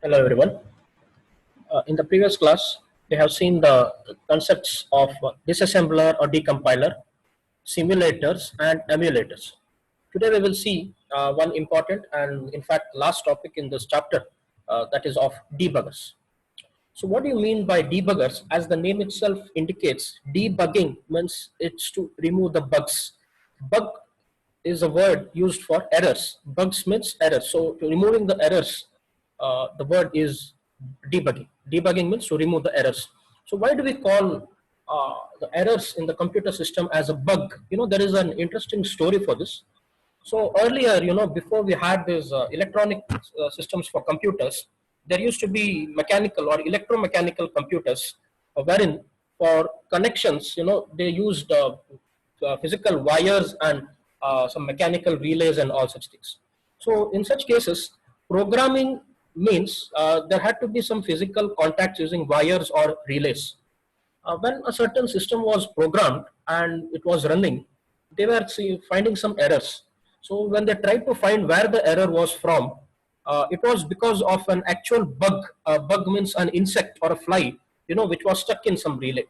Hello everyone. In the previous class, we have seen the concepts of disassembler or decompiler, simulators and emulators. Today we will see one important and in fact last topic in this chapter, that is of debuggers. So what do you mean by debuggers? As the name itself indicates, debugging means it's to remove the bugs. Bug is a word used for errors. Bugs means errors. So to removing the errors, the word is debugging. Debugging means to remove the errors. So why do we call the errors in the computer system as a bug? There is an interesting story for this. So earlier, before we had these electronic systems for computers, there used to be mechanical or electromechanical computers, wherein for connections, they used physical wires and some mechanical relays and all such things. So in such cases, programming means there had to be some physical contacts using wires or relays. When a certain system was programmed and it was running, they were finding some errors. So when they tried to find where the error was from, it was because of an actual bug. Bug means an insect or a fly, which was stuck in some relay.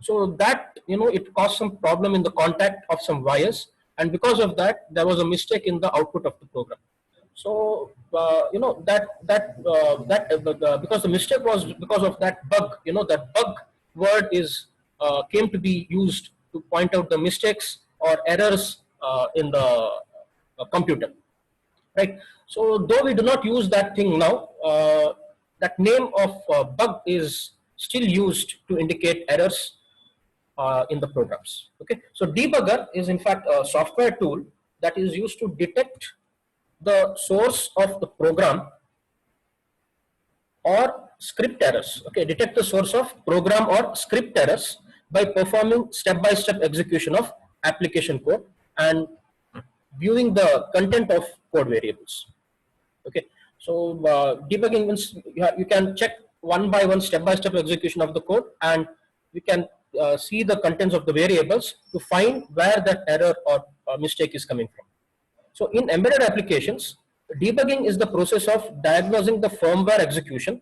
So that, it caused some problem in the contact of some wires, and because of that, there was a mistake in the output of the program. So because the mistake was because of that bug. That bug word is came to be used to point out the mistakes or errors in the computer, right? So though we do not use that thing now, that name of bug is still used to indicate errors in the programs. Okay, so debugger is in fact a software tool that is used to detect the source of the program or script errors. Okay, detect the source of program or script errors by performing step-by-step execution of application code and viewing the content of code variables. Okay, so debugging means you can check one by one, step-by-step execution of the code, and you can see the contents of the variables to find where that error or mistake is coming from. So in embedded applications, debugging is the process of diagnosing the firmware execution,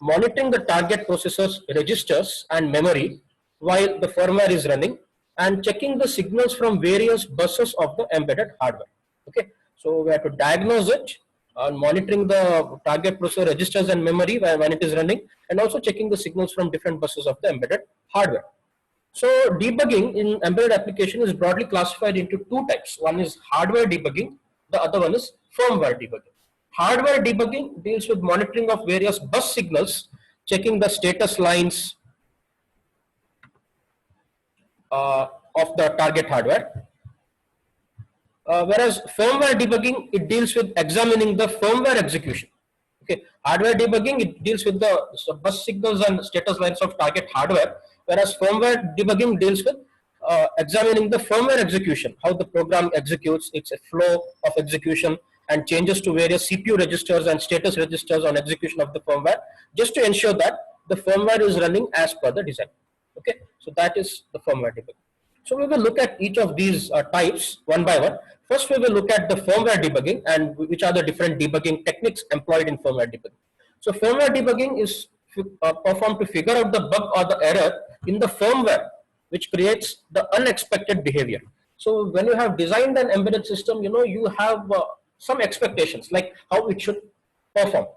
monitoring the target processor's registers and memory while the firmware is running, and checking the signals from various buses of the embedded hardware. Okay, so we have to diagnose it, monitoring the target processor registers and memory when it is running, and also checking the signals from different buses of the embedded hardware. So debugging in embedded application is broadly classified into two types. One is hardware debugging, the other one is firmware debugging. Hardware debugging deals with monitoring of various bus signals, checking the status lines of the target hardware. Whereas firmware debugging, it deals with examining the firmware execution. Okay, hardware debugging, it deals with the bus signals and status lines of target hardware, whereas firmware debugging deals with examining the firmware execution, how the program executes, its flow of execution, and changes to various CPU registers and status registers on execution of the firmware, just to ensure that the firmware is running as per the design. Okay, so that is the firmware debugging. So we will look at each of these types one by one. First, we will look at the firmware debugging and which are the different debugging techniques employed in firmware debugging. So firmware debugging is performed to figure out the bug or the error in the firmware, which creates the unexpected behavior. So when you have designed an embedded system, you have some expectations like how it should perform.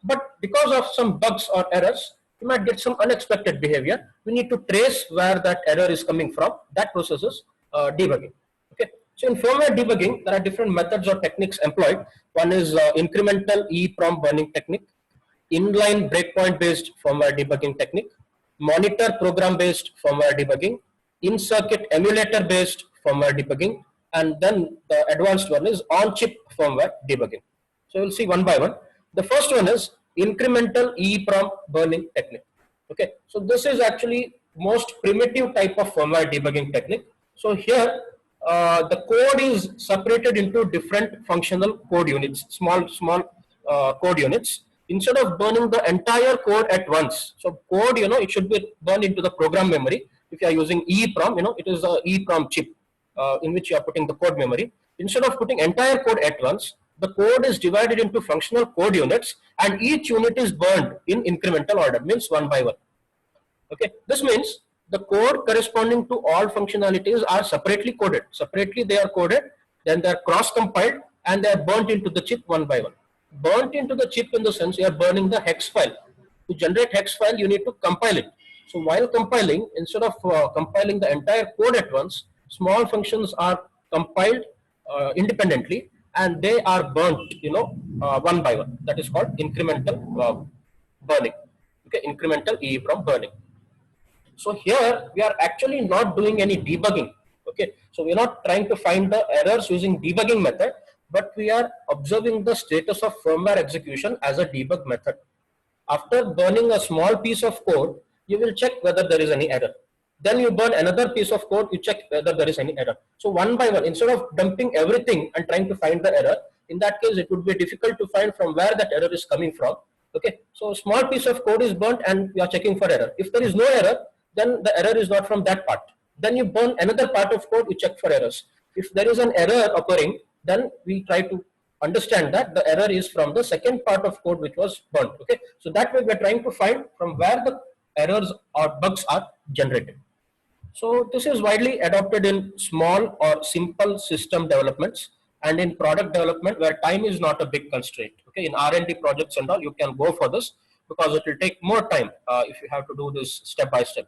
But because of some bugs or errors, you might get some unexpected behavior. We need to trace where that error is coming from. That process is debugging. Okay. So in firmware debugging, there are different methods or techniques employed. One is incremental EEPROM burning technique, inline breakpoint based firmware debugging technique, monitor program based firmware debugging, in circuit emulator based firmware debugging, and then the advanced one is on chip firmware debugging. So we'll see one by one. The first one is incremental EEPROM burning technique. Okay, so this is actually most primitive type of firmware debugging technique. So here the code is separated into different functional code units, small code units. Instead of burning the entire code at once, so code, it should be burned into the program memory. If you are using EEPROM, it is a EEPROM chip in which you are putting the code memory. Instead of putting entire code at once, the code is divided into functional code units, and each unit is burned in incremental order, means one by one. Okay, this means the code corresponding to all functionalities are separately coded. Separately they are coded, then they are cross compiled, and they are burnt into the chip one by one. Burnt into the chip in the sense you are burning the hex file. To generate hex file, you need to compile it. So while compiling, instead of compiling the entire code at once, small functions are compiled independently, and they are burnt, one by one. That is called incremental burning. Okay, incremental EEPROM burning. So here we are actually not doing any debugging. Okay, so we are not trying to find the errors using debugging method, but we are observing the status of firmware execution as a debug method. After burning a small piece of code, you will check whether there is any error. Then you burn another piece of code, you check whether there is any error. So one by one, instead of dumping everything and trying to find the error, in that case it would be difficult to find from where that error is coming from. Okay, so small piece of code is burnt and we are checking for error. If there is no error, then the error is not from that part. Then you burn another part of code, you check for errors. If there is an error occurring, then we try to understand that the error is from the second part of code which was burnt. Okay, so that way we are trying to find from where the errors or bugs are generated. So this is widely adopted in small or simple system developments and in product development where time is not a big constraint. Okay, in R&D projects and all, you can go for this because it will take more time if you have to do this step by step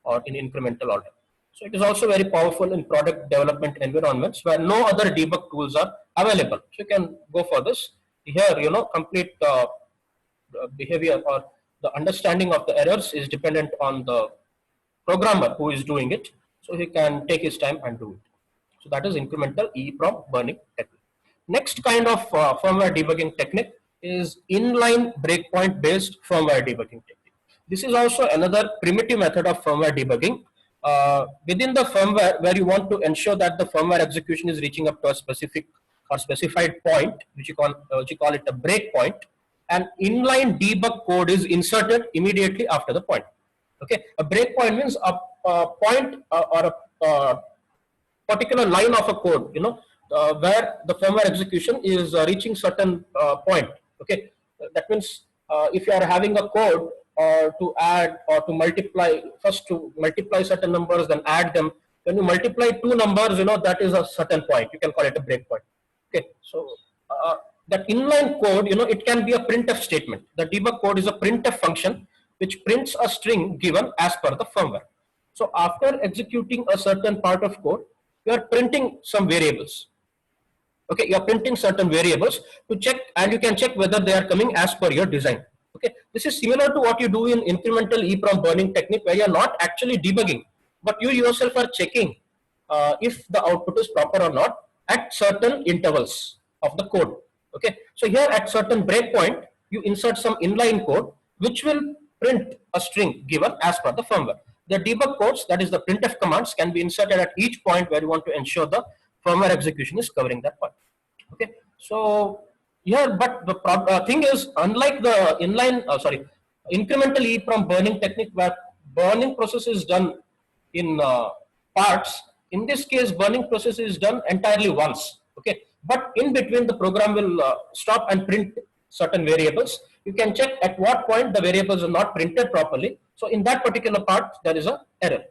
or in incremental order. So it is also very powerful in product development environments where no other debug tools are available. So you can go for this. Here, complete behavior or the understanding of the errors is dependent on the programmer who is doing it. So he can take his time and do it. So that is incremental EEPROM burning technique. Next kind of firmware debugging technique is inline breakpoint based firmware debugging technique. This is also another primitive method of firmware debugging. Within the firmware, where you want to ensure that the firmware execution is reaching up to a specific or specified point, which you call it a breakpoint, an inline debug code is inserted immediately after the point. Okay, a breakpoint means a point or a particular line of a code, where the firmware execution is reaching certain point. Okay, that means if you are having a code to add or to multiply, first to multiply certain numbers, then add them. When you multiply two numbers, that is a certain point. You can call it a breakpoint. Okay, so that inline code, it can be a printf statement. The debug code is a printf function which prints a string given as per the firmware. So after executing a certain part of code, you are printing some variables. Okay, you are printing certain variables to check, and you can check whether they are coming as per your design. Okay, this is similar to what you do in incremental EEPROM burning technique, where you are not actually debugging, but you yourself are checking if the output is proper or not at certain intervals of the code. Okay, so here at certain breakpoint, you insert some inline code which will print a string given as per the firmware. The debug codes, that is the printf commands, can be inserted at each point where you want to ensure the firmware execution is covering that point. Okay, so here, but the thing is, unlike the incremental EEPROM burning technique, where burning process is done in parts, in this case, burning process is done entirely once. Okay, but in between, the program will stop and print certain variables. You can check at what point the variables are not printed properly. So in that particular part, there is an error.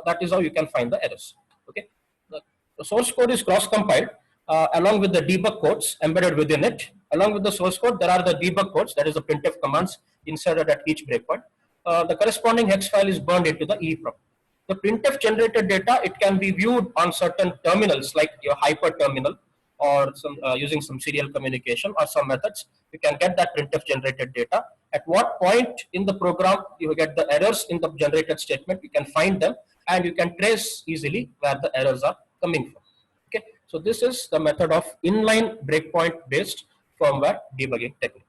That is how you can find the errors. Okay, the source code is cross-compiled along with the debug codes embedded within it. Along with the source code, there are the debug codes, that is the printf commands inserted at each breakpoint. The corresponding hex file is burned into the EEPROM. The printf generated data, it can be viewed on certain terminals like your hyper terminal, or some using some serial communication or some methods. You can get that printf generated data. At what point in the program you get the errors in the generated statement, you can find them, and you can trace easily where the errors are coming from. Okay, so this is the method of inline breakpoint based firmware debugging technique.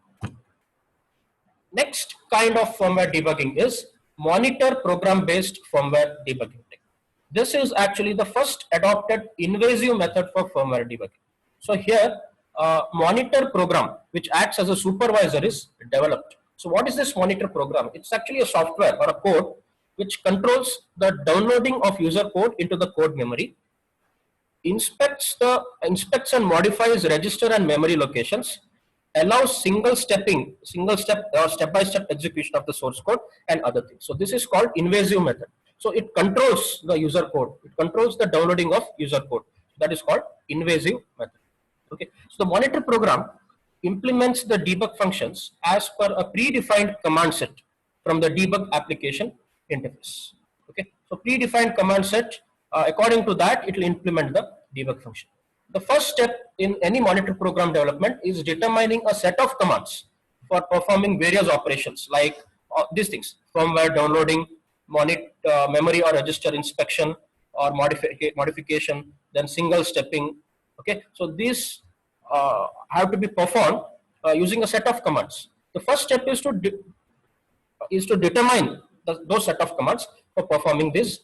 Next kind of firmware debugging is monitor program based firmware debugging technique. This is actually the first adopted invasive method for firmware debugging. So here, monitor program, which acts as a supervisor, is developed. So what is this monitor program? It's actually a software or a code which controls the downloading of user code into the code memory, inspects and modifies register and memory locations, allows step or step-by-step execution of the source code and other things. So this is called invasive method. So it controls the user code. It controls the downloading of user code. That is called invasive method. Okay. So the monitor program implements the debug functions as per a predefined command set from the debug application interface. Okay. So predefined command set, according to that, it will implement the debug function. The first step in any monitor program development is determining a set of commands for performing various operations like these things: firmware downloading, memory or register inspection or modification, then single stepping. Okay, so these have to be performed using a set of commands. The first step is to determine those set of commands for performing these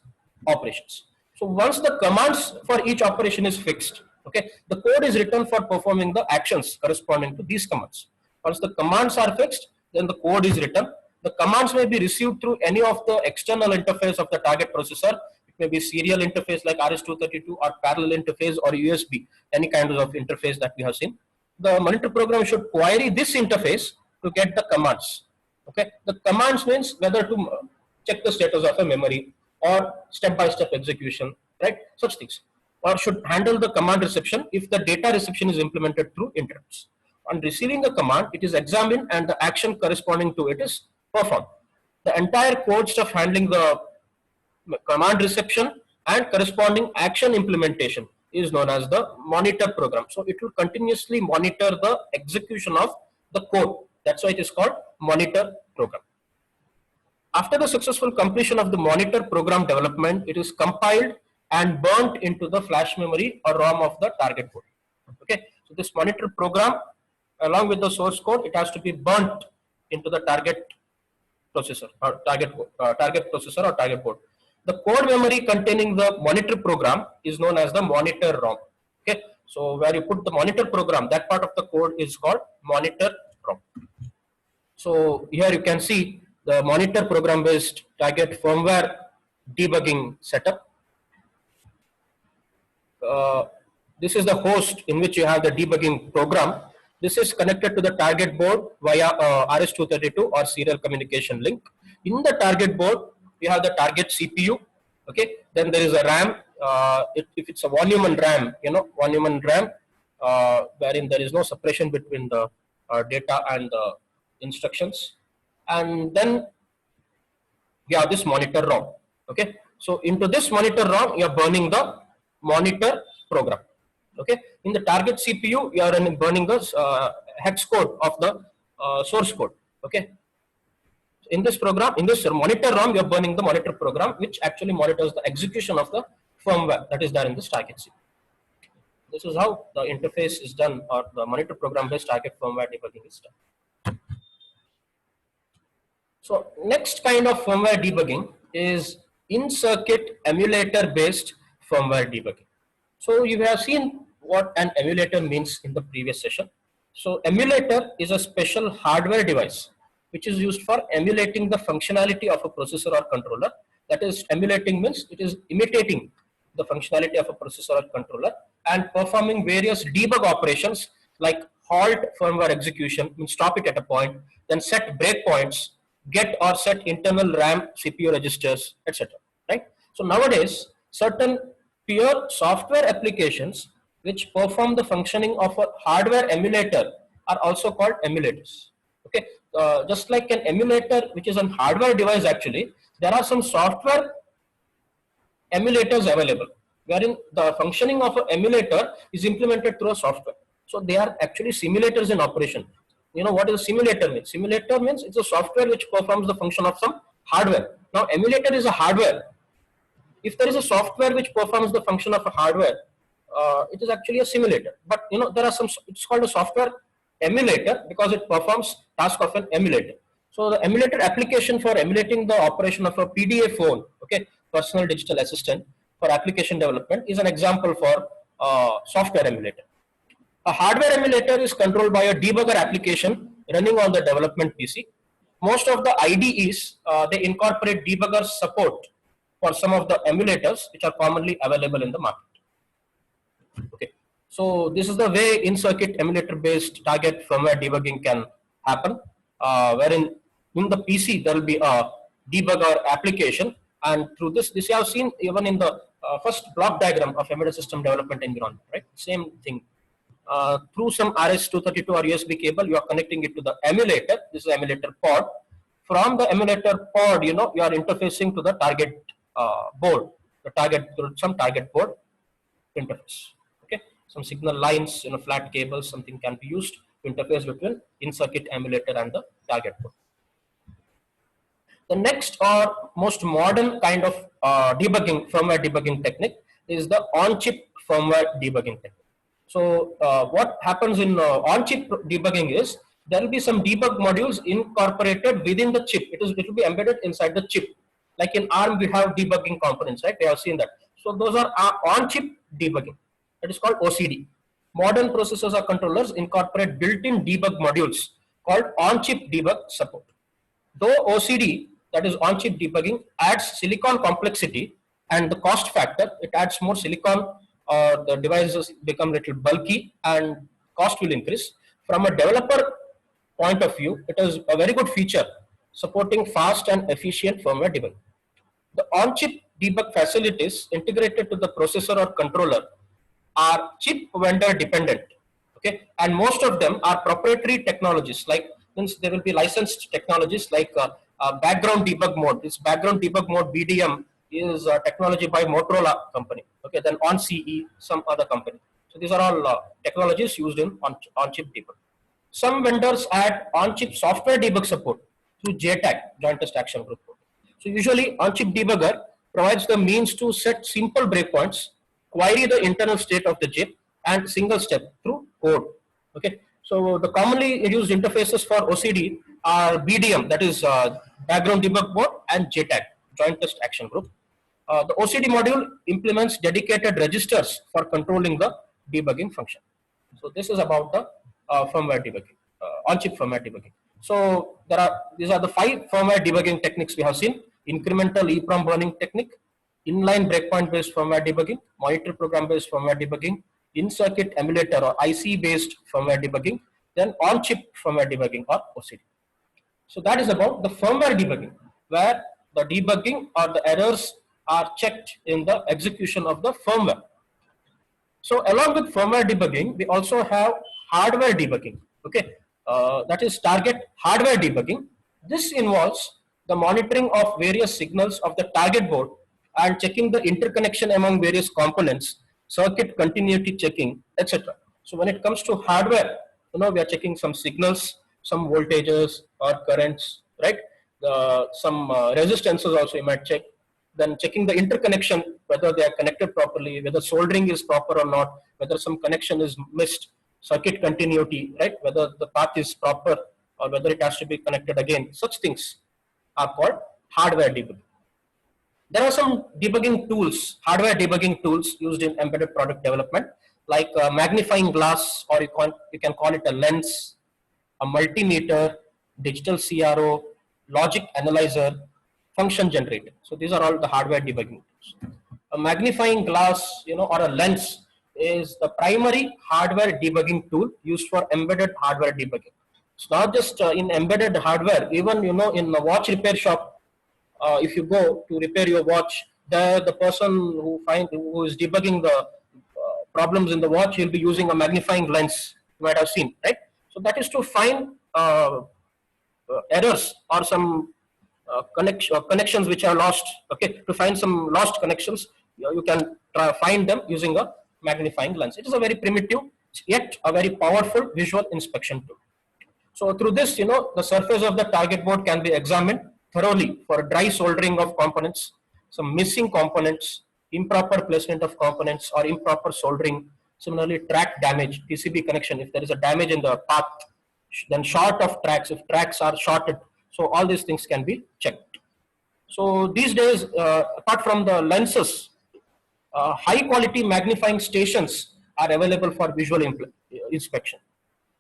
operations. So once the commands for each operation is fixed, okay, the code is written for performing the actions corresponding to these commands. Once the commands are fixed, then the code is written. The commands may be received through any of the external interface of the target processor. It may be serial interface like RS-232 or parallel interface or USB, any kind of interface that we have seen. The monitor program should query this interface to get the commands. Okay, the commands means whether to check the status of a memory or step-by-step execution, right? Such things. Or should handle the command reception if the data reception is implemented through interrupts. On receiving a command, it is examined and the action corresponding to it is performed. The entire code stuff handling the command reception and corresponding action implementation is known as the monitor program. So it will continuously monitor the execution of the code. That's why it is called monitor program. After the successful completion of the monitor program development, it is compiled and burnt into the flash memory or ROM of the target code. Okay, so this monitor program, along with the source code, it has to be burnt into the target processor or target processor or target code. The code memory containing the monitor program is known as the monitor ROM. Okay, so where you put the monitor program, that part of the code is called monitor ROM. So here you can see the monitor program based target firmware debugging setup. This is the host in which you have the debugging program. This is connected to the target board via RS-232 or serial communication link. In the target board, you have the target CPU. Okay, then there is a RAM. If it's a one human RAM, one human RAM, wherein there is no separation between the data and the instructions. And then you have this monitor ROM. Okay, so into this monitor ROM, you are burning the monitor program. Okay, in the target CPU, you are burning the hex code of the source code. Okay, in this program, in this monitor ROM, you are burning the monitor program, which actually monitors the execution of the firmware that is there in this target CPU. This is how the interface is done, or the monitor program based target firmware debugging is done. So next kind of firmware debugging is in-circuit emulator based firmware debugging. So you have seen what an emulator means in the previous session. So emulator is a special hardware device which is used for emulating the functionality of a processor or controller. That is, emulating means it is imitating the functionality of a processor or controller and performing various debug operations like halt firmware execution, means stop it at a point, then set breakpoints, get or set internal RAM, CPU registers, etc. Right? So nowadays, certain pure software applications which perform the functioning of a hardware emulator are also called emulators. Okay, just like an emulator, which is a hardware device, actually, there are some software emulators available, wherein the functioning of an emulator is implemented through a software. So they are actually simulators in operation. You know what is a simulator means? Simulator means it's a software which performs the function of some hardware. Now emulator is a hardware. If there is a software which performs the function of a hardware, it is actually a simulator. But there are some, it's called a software emulator because it performs task of an emulator. So the emulator application for emulating the operation of a PDA phone, okay, personal digital assistant for application development, is an example for software emulator. A hardware emulator is controlled by a debugger application running on the development PC. Most of the IDEs, they incorporate debugger support for some of the emulators which are commonly available in the market. Okay, so this is the way in-circuit emulator-based target firmware debugging can happen, wherein in the PC there will be a debugger application, and through this you have seen even in the first block diagram of embedded system development environment, right? Same thing. Through some RS-232 or USB cable, you are connecting it to the emulator. This is emulator pod. From the emulator pod, you are interfacing to the target board, the target, some target board interface. Okay, some signal lines, flat cables, something can be used to interface between in-circuit emulator and the target board. The next or most modern kind of firmware debugging technique is the on-chip firmware debugging technique. So what happens in on-chip debugging is there will be some debug modules incorporated within the chip. It will be embedded inside the chip. Like in ARM, we have debugging components, right? We have seen that. So those are on-chip debugging. That is called OCD. Modern processors or controllers incorporate built-in debug modules called on-chip debug support. Though OCD, that is on-chip debugging, adds silicon complexity and the cost factor, it adds more silicon, or the devices become a little bulky and cost will increase. From a developer point of view, it is a very good feature supporting fast and efficient firmware debugging. The on-chip debug facilities integrated to the processor or controller are chip vendor dependent, okay, and most of them are proprietary technologies. Like, since there will be licensed technologies like background debug mode. This background debug mode (BDM) is technology by Motorola company. Okay, then OnCE, some other company. So these are all technologies used in on-chip debug. Some vendors add on-chip software debug support through JTAG, Joint Test Action Group. So usually on-chip debugger provides the means to set simple breakpoints, query the internal state of the chip, and single step through code. Okay, so the commonly used interfaces for OCD are BDM, that is background debug mode, and JTAG, Joint Test Action Group. The OCD module implements dedicated registers for controlling the debugging function. So this is about the firmware debugging, on-chip firmware debugging. So these are the 5 firmware debugging techniques we have seen: incremental EEPROM burning technique, inline breakpoint based firmware debugging, monitor program based firmware debugging, in-circuit emulator or IC based firmware debugging, then on-chip firmware debugging or OCD. So that is about the firmware debugging, where the debugging or the errors are checked in the execution of the firmware. So along with firmware debugging, we also have hardware debugging. Okay, that is target hardware debugging. This involves the monitoring of various signals of the target board and checking the interconnection among various components, circuit continuity checking, etc. So when it comes to hardware, we are checking some signals, some voltages or currents, right? Some resistances also you might check. Then checking the interconnection, whether they are connected properly, whether soldering is proper or not, whether some connection is missed, circuit continuity, right? Whether the path is proper or whether it has to be connected again. Such things are called hardware debugging. There are some debugging tools, hardware debugging tools used in embedded product development, like a magnifying glass, or you can call it a lens, a multimeter, digital CRO, logic analyzer, function generator. So these are all the hardware debugging tools. A magnifying glass, or a lens is the primary hardware debugging tool used for embedded hardware debugging. It's not just in embedded hardware, even in a watch repair shop. If you go to repair your watch, the person who is debugging the problems in the watch, he'll be using a magnifying lens. You might have seen, right? So that is to find errors or some connections which are lost. Okay, to find some lost connections, you can find them using a magnifying lens. It is a very primitive yet a very powerful visual inspection tool. So through this, the surface of the target board can be examined thoroughly for dry soldering of components, some missing components, improper placement of components, or improper soldering. Similarly, track damage, PCB connection. If there is a damage in the path, then short of tracks, if tracks are shorted. So all these things can be checked. So these days, apart from the lenses, high quality magnifying stations are available for visual inspection.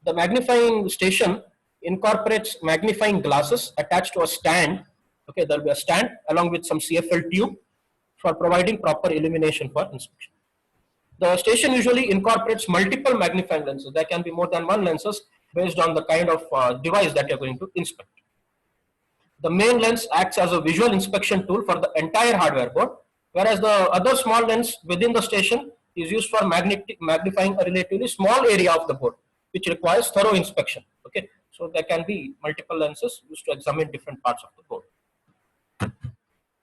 The magnifying station incorporates magnifying glasses attached to a stand. Okay, there will be a stand along with some CFL tube for providing proper illumination for inspection. The station usually incorporates multiple magnifying lenses. There can be more than one lenses based on the kind of device that you're going to inspect. The main lens acts as a visual inspection tool for the entire hardware board, whereas the other small lens within the station is used for magnifying a relatively small area of the board, which requires thorough inspection. Okay, so there can be multiple lenses used to examine different parts of the board.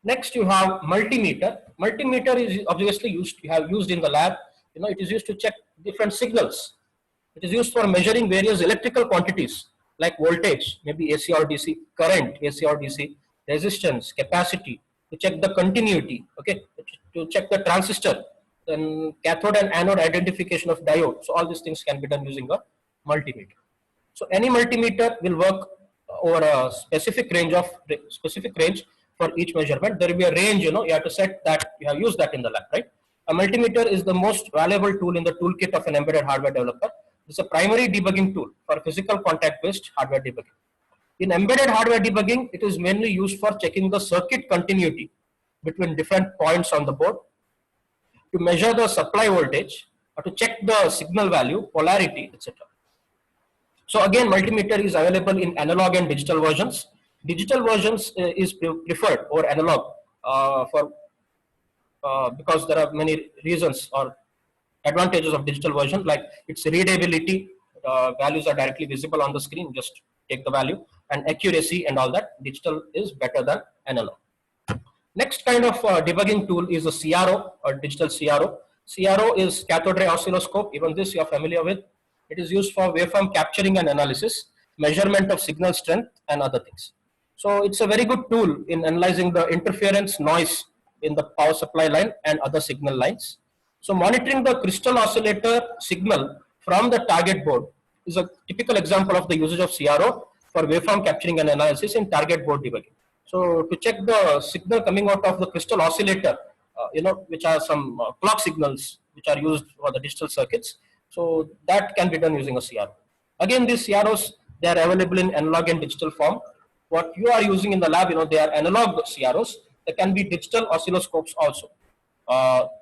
Next, you have multimeter. Multimeter is obviously used in the lab. It is used to check different signals. It is used for measuring various electrical quantities like voltage, maybe AC or DC, current, AC or DC, resistance, capacity, to check the continuity, okay, to check the transistor, then cathode and anode identification of diode. So all these things can be done using a multimeter. So any multimeter will work over a specific range for each measurement. There will be a range, you have to set that, you have used that in the lab, right? A multimeter is the most valuable tool in the toolkit of an embedded hardware developer. It's a primary debugging tool for physical contact-based hardware debugging. In embedded hardware debugging, it is mainly used for checking the circuit continuity between different points on the board, to measure the supply voltage, or to check the signal value, polarity, etc. So again, multimeter is available in analog and digital versions. Digital versions is preferred over analog because there are many reasons or advantages of digital version, like its readability, values are directly visible on the screen, just take the value, and accuracy and all that. Digital is better than analog. Next kind of debugging tool is a CRO or digital CRO. CRO is cathode ray oscilloscope. Even this you are familiar with. It is used for waveform capturing and analysis, measurement of signal strength, and other things. So it's a very good tool in analyzing the interference noise in the power supply line and other signal lines. So monitoring the crystal oscillator signal from the target board is a typical example of the usage of CRO for waveform capturing and analysis in target board debugging. So to check the signal coming out of the crystal oscillator, which are some clock signals which are used for the digital circuits. So that can be done using a CRO. Again, these CROs, they are available in analog and digital form. What you are using in the lab, they are analog CROs. There can be digital oscilloscopes also.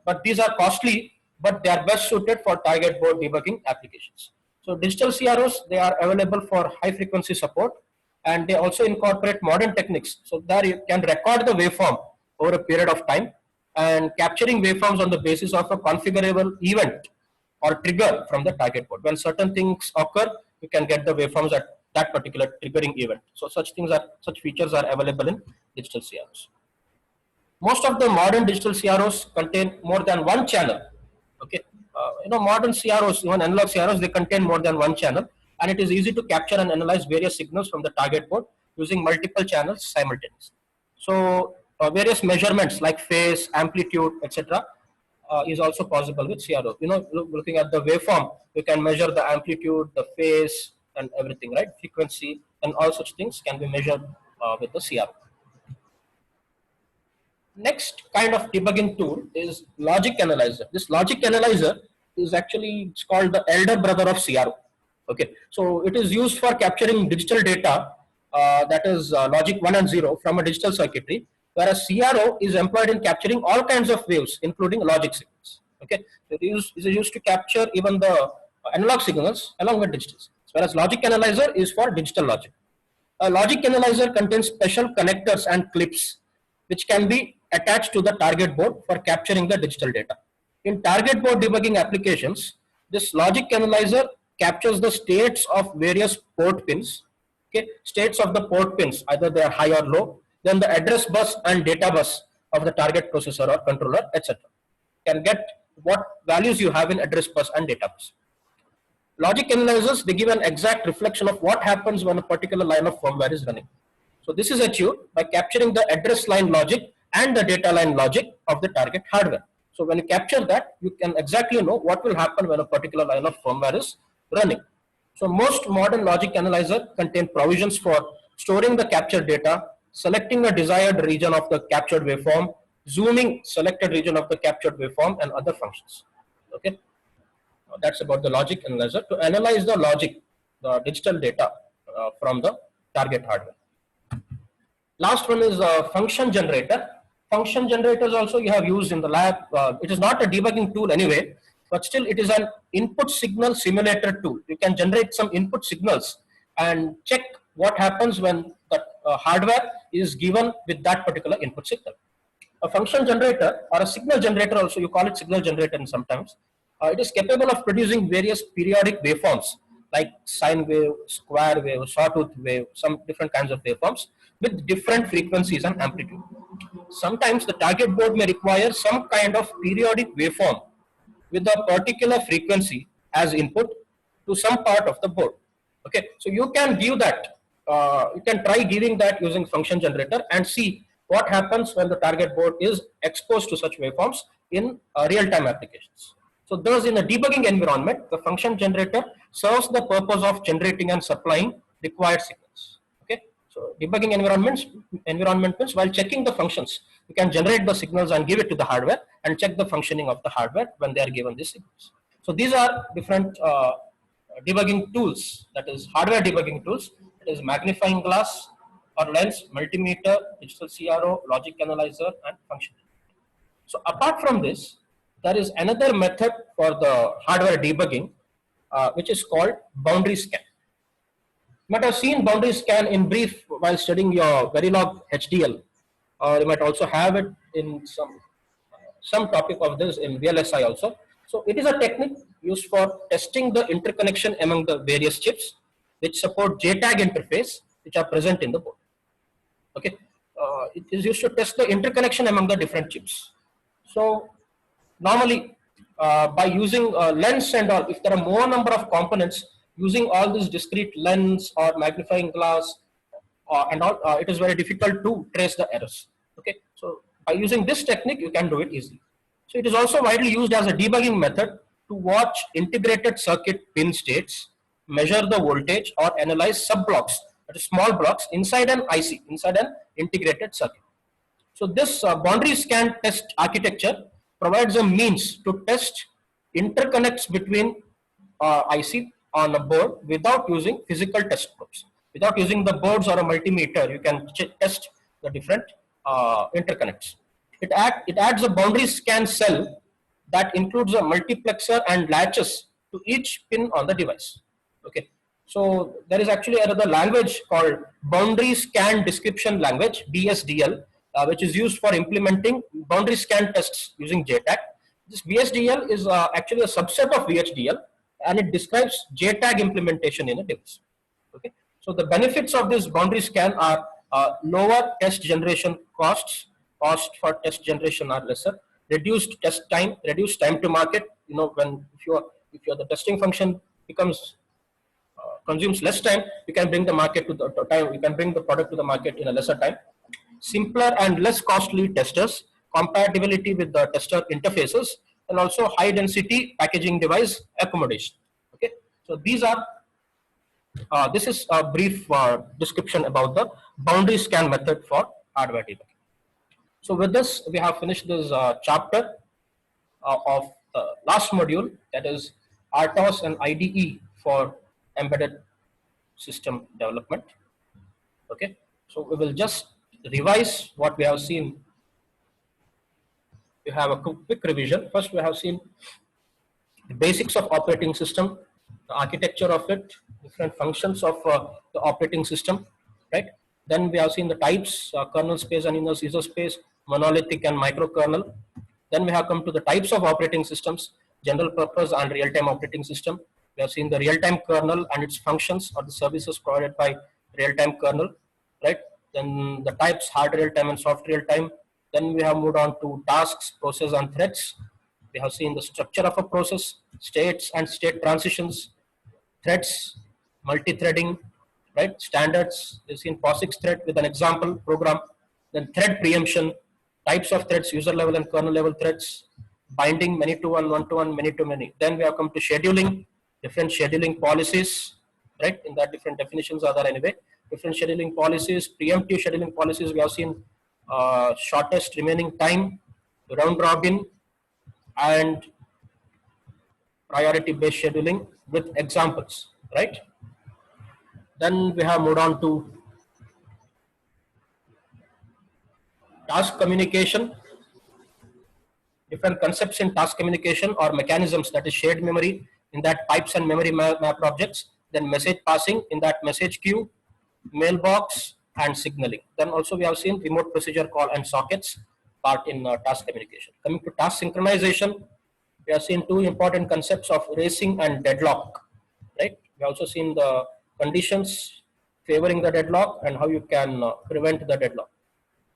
But these are costly, but they are best suited for target board debugging applications. So digital CROs, they are available for high frequency support, and they also incorporate modern techniques. So there you can record the waveform over a period of time, and capturing waveforms on the basis of a configurable event or trigger from the target board. When certain things occur, you can get the waveforms at that particular triggering event. So such features are available in digital CROs. Most of the modern digital CROs contain more than one channel. Okay, modern CROs, even analog CROs, they contain more than one channel, and it is easy to capture and analyze various signals from the target board using multiple channels simultaneously. So various measurements like phase, amplitude, etc. Is also possible with CRO. Looking at the waveform, you can measure the amplitude, the phase, and everything, right? Frequency, and all such things can be measured with the CRO. Next kind of debugging tool is logic analyzer. This logic analyzer is actually, it's called the elder brother of CRO. Okay, so it is used for capturing digital data, that is logic 1 and 0 from a digital circuitry, whereas CRO is employed in capturing all kinds of waves, including logic signals. Okay, so it is used to capture even the analog signals along with digital signals, whereas logic analyzer is for digital logic. A logic analyzer contains special connectors and clips which can be attached to the target board for capturing the digital data. In target board debugging applications, this logic analyzer captures the states of various port pins. Okay, states of the port pins, either they are high or low, then the address bus and data bus of the target processor or controller, etc. Can get what values you have in address bus and data bus. Logic analyzers, they give an exact reflection of what happens when a particular line of firmware is running. So this is achieved by capturing the address line logic and the data line logic of the target hardware. So when you capture that, you can exactly know what will happen when a particular line of firmware is running. So most modern logic analyzer contain provisions for storing the captured data, selecting the desired region of the captured waveform, zooming selected region of the captured waveform, and other functions. Okay, that's about the logic analyzer to analyze the logic, the digital data from the target hardware. Last one is a function generator. Function generators also you have used in the lab. It is not a debugging tool anyway, but still it is an input signal simulator tool. You can generate some input signals and check what happens when the hardware is given with that particular input signal. A function generator or a signal generator, also you call it signal generator in sometimes, it is capable of producing various periodic waveforms like sine wave, square wave, sawtooth wave, some different kinds of waveforms with different frequencies and amplitude. Sometimes the target board may require some kind of periodic waveform with a particular frequency as input to some part of the board. Okay, so you can give that, you can try giving that using function generator and see what happens when the target board is exposed to such waveforms in real-time applications. So thus in a debugging environment, the function generator serves the purpose of generating and supplying required signals. Okay, so debugging environment means while checking the functions, you can generate the signals and give it to the hardware and check the functioning of the hardware when they are given these signals. So these are different debugging tools, that is hardware debugging tools, that is magnifying glass or lens, multimeter, digital CRO, logic analyzer, and function. So apart from this, there is another method for the hardware debugging, which is called boundary scan. You might have seen boundary scan in brief while studying your Verilog HDL, or you might also have it in some topic of this in VLSI also. So it is a technique used for testing the interconnection among the various chips which support JTAG interface which are present in the board. Okay, it is used to test the interconnection among the different chips. So normally by using lens and all, if there are more number of components, using all this discrete lens or magnifying glass and all, it is very difficult to trace the errors. Okay, so by using this technique, you can do it easily. So it is also widely used as a debugging method to watch integrated circuit pin states, measure the voltage, or analyze sub-blocks, that is small blocks inside an IC, inside an integrated circuit. So this boundary scan test architecture provides a means to test interconnects between IC on a board without using physical test probes. Without using the boards or a multimeter, you can test the different interconnects. It adds a boundary scan cell that includes a multiplexer and latches to each pin on the device. Okay, so there is actually another language called boundary scan description language, BSDL, which is used for implementing boundary scan tests using JTAG. This BSDL is actually a subset of VHDL, and it describes JTAG implementation in a device. Okay, so the benefits of this boundary scan are lower test generation costs. Cost for test generation are lesser. Reduced test time, reduced time to market. You know, if the testing function becomes consumes less time, you can bring the market to the time. You can bring the product to the market in a lesser time. Simpler and less costly testers, compatibility with the tester interfaces, and also high density packaging device accommodation. Okay, so these are this is a brief description about the boundary scan method for hardware debugging. So with this, we have finished this chapter of the last module, that is RTOS and IDE for embedded system development. Okay, so we will just revise what we have seen. We have a quick revision. First, we have seen the basics of operating system, the architecture of it, different functions of the operating system, right? Then we have seen the types, kernel space and inner user space, monolithic and microkernel. Then we have come to the types of operating systems, general purpose and real-time operating system. We have seen the real-time kernel and its functions or the services provided by real-time kernel, right? Then the types, hard real-time and soft real-time. Then we have moved on to tasks, process and threads. We have seen the structure of a process, states and state transitions, threads, multi-threading, right? Standards. We've seen POSIX thread with an example program. Then thread preemption, types of threads, user level and kernel level threads, binding, many to one, one to one, many to many. Then we have come to scheduling, different scheduling policies, right? In that different definitions are there anyway. Different scheduling policies, preemptive scheduling policies. We have seen shortest remaining time, round robin, and priority based scheduling with examples, right? Then we have moved on to task communication, different concepts in task communication or mechanisms, that is shared memory in that pipes and memory map objects, then message passing in that message queue, mailbox, and signaling. Then also we have seen remote procedure call and sockets part in task communication. Coming to task synchronization, we have seen two important concepts of racing and deadlock, right? We have also seen the conditions favoring the deadlock and how you can prevent the deadlock.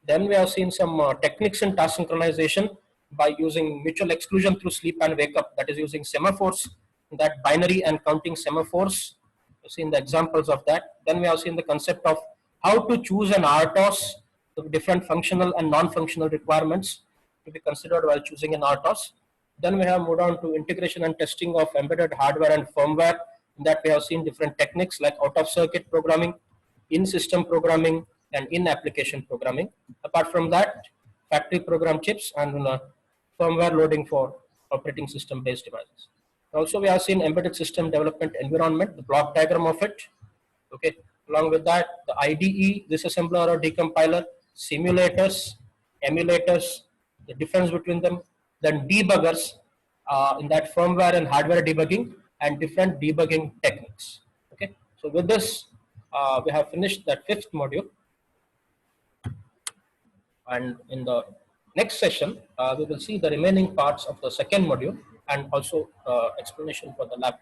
Then we have seen some techniques in task synchronization by using mutual exclusion through sleep and wake up, that is using semaphores, that binary and counting semaphores. We've seen the examples of that. Then we have seen the concept of how to choose an RTOS, the different functional and non-functional requirements to be considered while choosing an RTOS. Then we have moved on to integration and testing of embedded hardware and firmware. In that we have seen different techniques like out-of-circuit programming, in-system programming, and in-application programming. Apart from that, factory program chips and firmware loading for operating system based devices. Also, we have seen embedded system development environment, the block diagram of it. Okay. Along with that, the IDE, disassembler or decompiler, simulators, emulators, the difference between them, then debuggers in that firmware and hardware debugging, and different debugging techniques. Okay. So with this, we have finished that fifth module. And in the next session, we will see the remaining parts of the second module and also explanation for the lab.